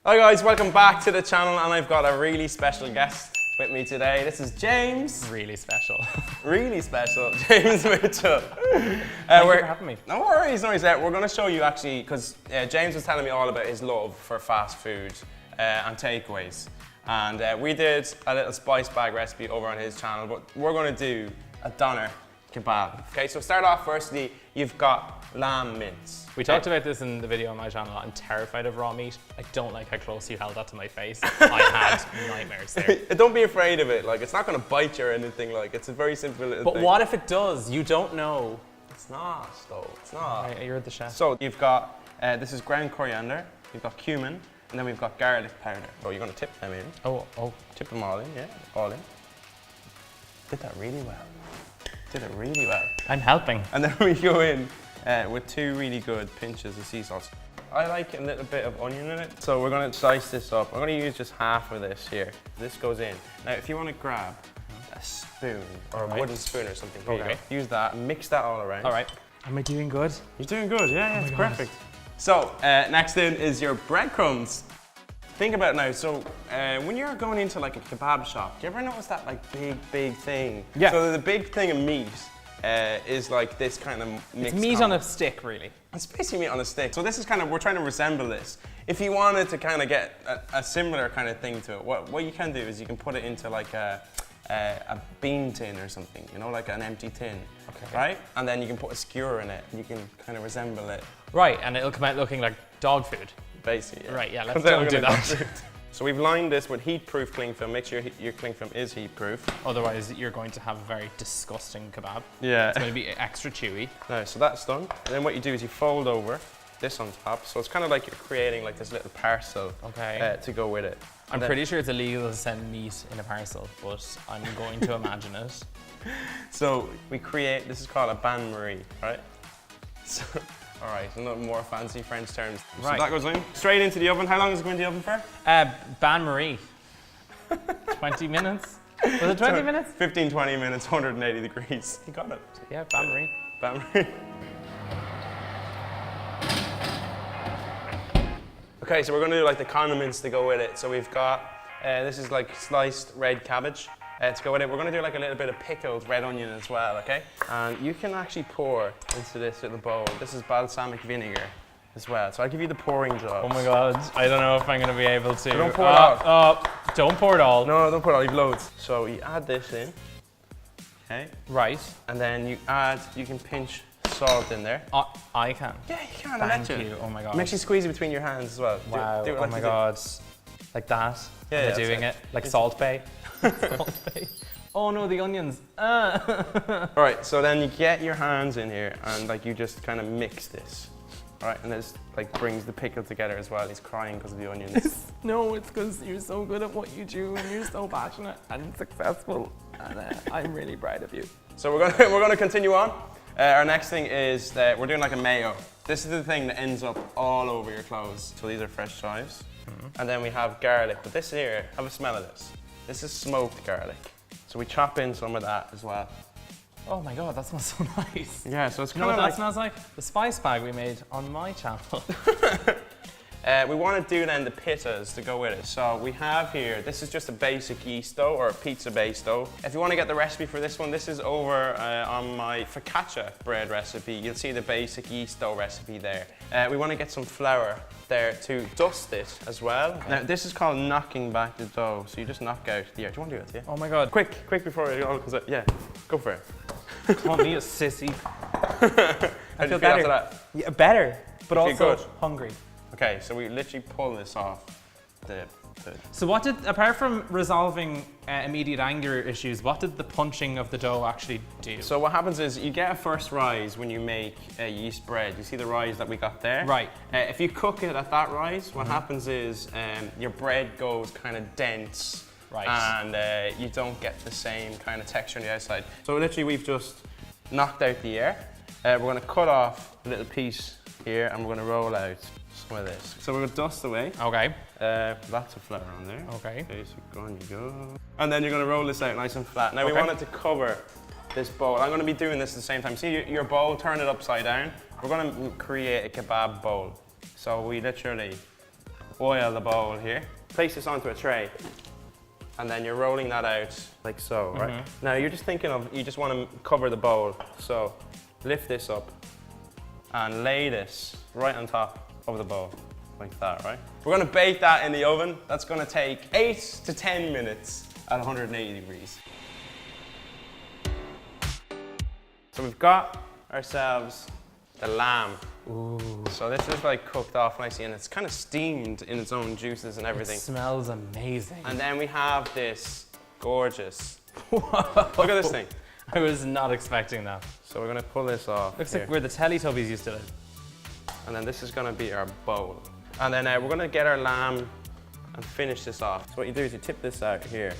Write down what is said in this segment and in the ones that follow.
Hi guys, welcome back to the channel, and I've got a really special guest with me today. This is James. Really special. Really special, James Mitchell. Thank you for having me. No worries, no worries. We're going to show you actually, because James was telling me all about his love for fast food and takeaways. And we did a little spice bag recipe over on his channel, but we're going to do a doner kebab. Okay, so start off firstly, you've got lamb mince. We talked about this in the video on my channel. I'm terrified of raw meat. I don't like how close you held that to my face. I had nightmares there. Don't be afraid of it. Like, it's not going to bite you or anything. Like, it's a very simple little thing. But what if it does? You don't know. It's not, though. It's not. Right, you're the chef. So you've got, this is ground coriander, you've got cumin, and then we've got garlic powder. So you're going to tip them in. Oh. Tip them all in, yeah, all in. Did that really well. Did it really well. I'm helping. And then we go in with 2 really good pinches of sea sauce. I like a little bit of onion in it, so we're going to slice this up. I'm going to use just half of this here. This goes in. Now, if you want to grab a spoon or a wooden spoon or something, here you go. Use that, mix that all around. All right. Am I doing good? You're doing good, yeah, it's perfect. So, next in is your breadcrumbs. Think about it now, so when you're going into like a kebab shop, do you ever notice that like big thing? Yeah. So the big thing of meat is like this kind of mixed It's meat on a stick, really. It's basically meat on a stick. So this is kind of, we're trying to resemble this. If you wanted to kind of get a similar kind of thing to it, what you can do is you can put it into like a bean tin or something, you know, like an empty tin, right? And then you can put a skewer in it and you can kind of resemble it. Right, and it'll come out looking like dog food. Basically, yeah. Right, yeah, let's don't do that. So we've lined this with heat-proof cling film. Make sure your cling film is heat-proof. Otherwise, you're going to have a very disgusting kebab. Yeah. It's going to be extra chewy. No, so that's done. And then what you do is you fold over this on top. So it's kind of like you're creating like this little parcel to go with it. I'm pretty sure it's illegal to send meat in a parcel, but I'm going to imagine it. So we create, this is called a bain-marie, right? So, all right, a little more fancy French terms. Right. So that goes in, straight into the oven. How long does it go in the oven for? Bain-marie. 20 minutes? Was it 20 minutes? 15, 20 minutes, 180 degrees. You got it. Yeah, bain-marie. Bain-marie. Okay, so we're going to do like the condiments to go with it. So we've got, this is like sliced red cabbage. To go with it, we're going to do like a little bit of pickled red onion as well, okay? And you can actually pour into this little bowl. This is balsamic vinegar as well. So I'll give you the pouring job. Oh my God, I don't know if I'm going to be able to. So don't pour it all. Don't pour it all. No, don't pour it all, you've loads. So you add this in, okay? Right. And then you can pinch salt in there. I can? Yeah, you can. Thank you, oh my God. Make sure you squeeze it between your hands as well. Wow, do it oh like my God. Like that? Yeah, Am I doing it? Like Salt Bay? Salt Bay. Oh no, the onions. All right, so then you get your hands in here and like you just kind of mix this. All right, and this like brings the pickle together as well. He's crying because of the onions. No, it's because you're so good at what you do and you're so passionate and successful. And I'm really proud of you. So we're gonna continue on. Our next thing is that we're doing like a mayo. This is the thing that ends up all over your clothes. So these are fresh chives. And then we have garlic, but this here, have a smell of this. This is smoked garlic. So we chop in some of that as well. Oh my God, that smells so nice. Yeah, so it's You know kind what of that smells like? The spice bag we made on my channel. We want to do then the pittas to go with it. So we have here, this is just a basic yeast dough or a pizza base dough. If you want to get the recipe for this one, this is over on my focaccia bread recipe. You'll see the basic yeast dough recipe there. We want to get some flour there to dust it as well. Okay. Now this is called knocking back the dough. So you just knock out the air. Do you want to do it? Yeah. Oh my God. Quick before it all comes out. Yeah, go for it. Call me a sissy. I feel better. After that? Yeah, better, but also good. hungry. Okay, so we literally pull this off the So what did, apart from resolving immediate anger issues, what did the punching of the dough actually do? So what happens is you get a first rise when you make yeast bread. You see the rise that we got there? Right. If you cook it at that rise, what happens is your bread goes kind of dense. Right. And you don't get the same kind of texture on the outside. So literally we've just knocked out the air. We're going to cut off a little piece here and we're going to roll out some of this. So we're going to dust away. Okay. Lots of flour on there. Okay. Okay, so on you go. And then you're going to roll this out nice and flat. Now we want it to cover this bowl. I'm going to be doing this at the same time. See your bowl, turn it upside down. We're going to create a kebab bowl. So we literally oil the bowl here. Place this onto a tray. And then you're rolling that out like so, right? Now you're just thinking of, you just want to cover the bowl. So lift this up and lay this right on top of the bowl, like that, right? We're gonna bake that in the oven. That's gonna take 8 to 10 minutes at 180 degrees. So we've got ourselves the lamb. Ooh. So this is like cooked off nicely and it's kind of steamed in its own juices and everything. It smells amazing. And then we have this gorgeous, look at this thing. I was not expecting that. So we're gonna pull this off. Looks here. like where the Teletubbies used to live. And then this is gonna be our bowl. And then we're gonna get our lamb and finish this off. So what you do is you tip this out here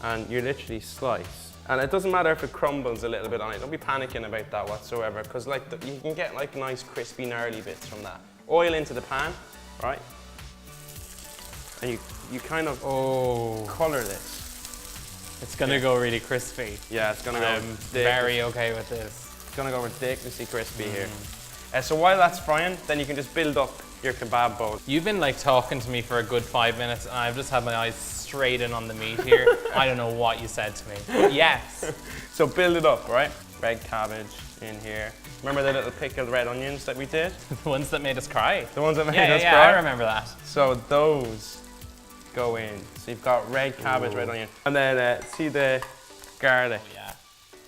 and you literally slice. And it doesn't matter if it crumbles a little bit on it. Don't be panicking about that whatsoever, because like you can get like nice crispy gnarly bits from that. Oil into the pan, right? And you kind of color this. It's gonna go really crispy. Yeah, it's gonna go. I'm very okay with this. It's gonna go ridiculously crispy here. So while that's frying, then you can just build up your kebab bowl. You've been like talking to me for a good 5 minutes and I've just had my eyes straight in on the meat here. I don't know what you said to me, but yes. So build it up, right? Red cabbage in here. Remember the little pickled red onions that we did? The ones that made us cry. The ones that made us yeah, cry? I remember that. So those go in. So you've got red cabbage, red onion. And then see the garlic. Yeah.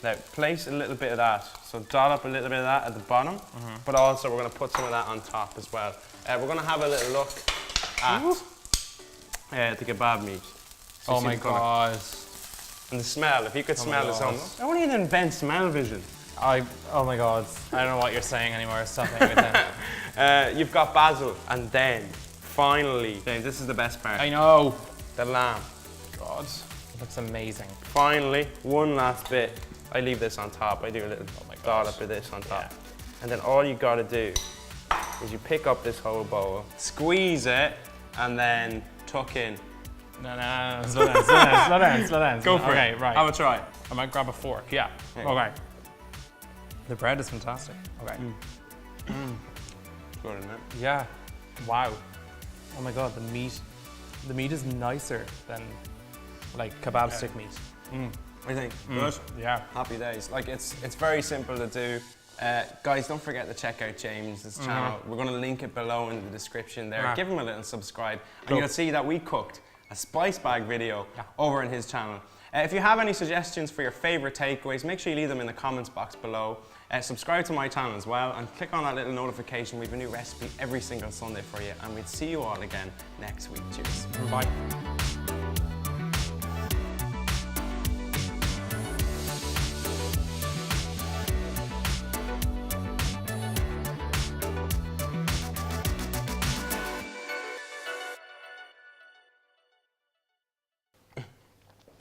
Now place a little bit of that. So dot up a little bit of that at the bottom, but also we're gonna put some of that on top as well. We're gonna have a little look at the kebab meat. So Oh my god. And the smell, if you could smell this home. I want you to invent smell-vision. Oh my god. I don't know what you're saying anymore. Stop making it. You've got basil, and then finally, this is the best part. I know. The lamb. God. It looks amazing. Finally, one last bit. I leave this on top. I do a little dot up of this on top. Yeah. And then all you gotta do is you pick up this whole bowl, squeeze it, and then tuck in. No. Slow down. Go for it. Okay, right. Have a try. I might grab a fork, yeah. Okay. The bread is fantastic. Okay. Good, isn't it? Yeah. Wow. Oh my god, the meat is nicer than like kebab stick meat. I think. Good. Yeah. Happy days. Like it's very simple to do. Guys, don't forget to check out James's channel. We're going to link it below in the description there. Give him a little subscribe, and you'll see that we cooked a spice bag video over in his channel. If you have any suggestions for your favorite takeaways, make sure you leave them in the comments box below. Subscribe to my channel as well, and click on that little notification. We have a new recipe every single Sunday for you, and we'll see you all again next week. Cheers. Bye.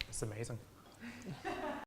It's amazing.